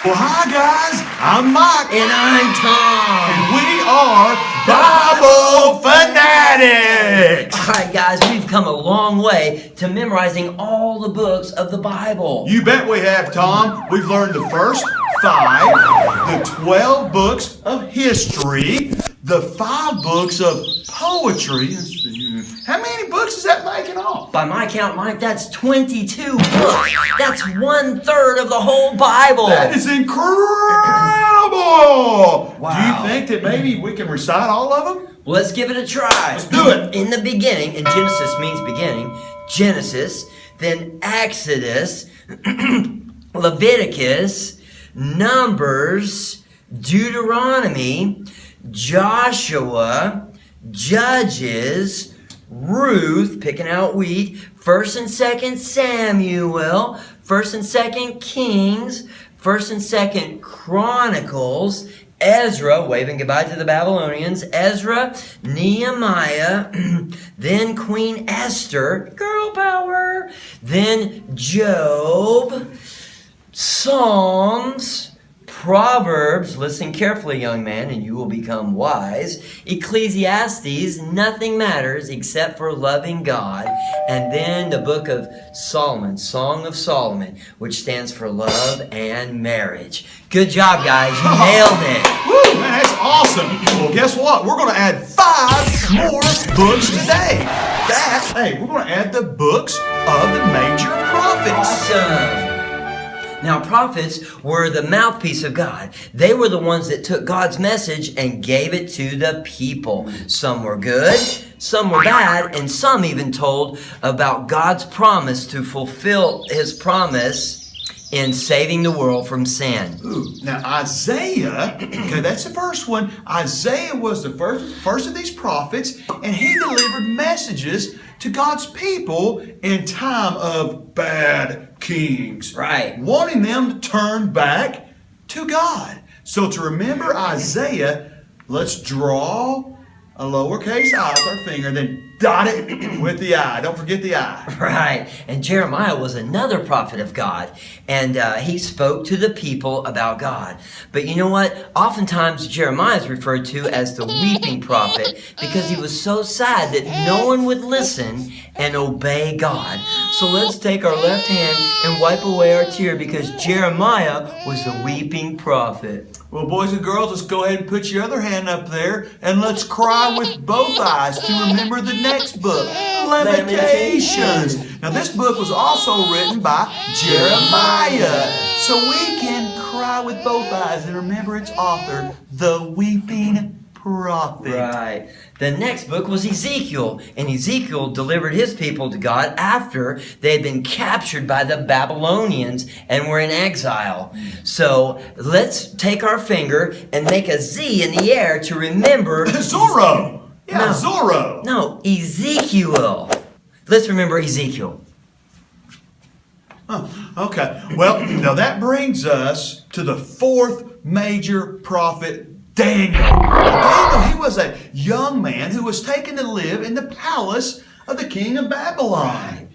Well, hi guys, I'm Mike. And I'm Tom. And we are Bible Fanatics. All right, guys, we've come a long way to memorizing all the books of the Bible. You bet we have, Tom. We've learned the first 5, the 12 books of history, the 5 books of poetry. Let's see. How many books is that making all? By my count, Mike, that's 22 books. That's 1/3 of the whole Bible. That is incredible. Wow. Do you think that maybe we can recite all of them? Well, let's give it a try. Let's do it. In the beginning, and Genesis means beginning, Genesis, then Exodus, Leviticus, Numbers, Deuteronomy, Joshua, Judges, Ruth, picking out wheat, 1st and 2nd Samuel, 1st and 2nd Kings, 1st and 2nd Chronicles, Ezra, waving goodbye to the Babylonians, Ezra, Nehemiah, then Queen Esther, girl power, then Job, Psalms, Proverbs, listen carefully, young man, and you will become wise. Ecclesiastes, nothing matters except for loving God. And then the book of Solomon, Song of Solomon, which stands for love and marriage. Good job, guys. You nailed it. Woo, man, that's awesome. Well, guess what? We're going to add 5 more books today. We're going to add the books of the major prophets. Awesome. Now, prophets were the mouthpiece of God. They were the ones that took God's message and gave it to the people. Some were good, some were bad, and some even told about God's promise to fulfill His promise in saving the world from sin. Ooh, now Isaiah, okay, that's the first one. Isaiah was the first of these prophets, and he delivered messages to God's people in time of bad kings. Right. Wanting them to turn back to God. So to remember Isaiah, let's draw a lowercase I with our finger, then dot it with the I. Don't forget the I. Right. And Jeremiah was another prophet of God. And he spoke to the people about God. But you know what? Oftentimes Jeremiah is referred to as the weeping prophet because he was so sad that no one would listen and obey God. So let's take our left hand and wipe away our tear because Jeremiah was a weeping prophet. Well, boys and girls, let's go ahead and put your other hand up there and let's cry with both eyes to remember the next book, Lamentations. Now, this book was also written by Jeremiah, so we can cry with both eyes and remember its author, the weeping prophet. Right. The next book was Ezekiel, and Ezekiel delivered his people to God after they had been captured by the Babylonians and were in exile. So let's take our finger and make a Z in the air to remember Zorro. Yeah, no, Zorro. No, Ezekiel. Let's remember Ezekiel. Oh, okay. Well, now that brings us to the 4th major prophet, Daniel. Daniel, he was a young man who was taken to live in the palace of the king of Babylon.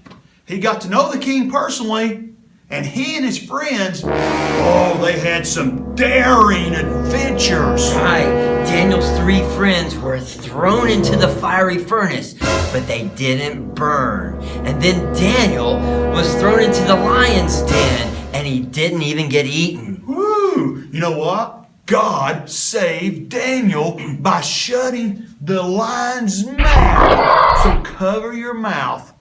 He got to know the king personally, and he and his friends, they had some daring adventures. Right. Daniel's 3 friends were thrown into the fiery furnace, but they didn't burn. And then Daniel was thrown into the lion's den, and he didn't even get eaten. Woo! You know what? God saved Daniel by shutting the lion's mouth. So cover your mouth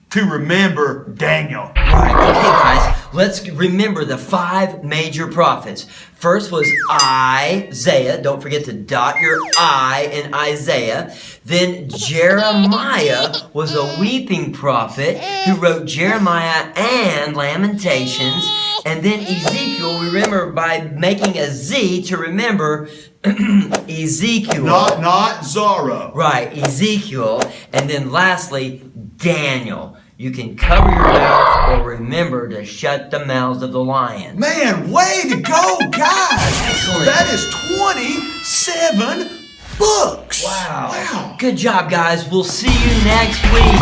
to remember Daniel. Right, okay guys, let's remember the 5 major prophets. First was Isaiah. Don't forget to dot your I in Isaiah. Then Jeremiah was a weeping prophet who wrote Jeremiah and Lamentations. And then Ezekiel, we remember by making a Z to remember Ezekiel. Not Zorro. Right, Ezekiel. And then lastly, Daniel. You can cover your mouth or remember to shut the mouths of the lions. Man, way to go, guys! Excellent. That is 27 books. Wow. Good job, guys. We'll see you next week.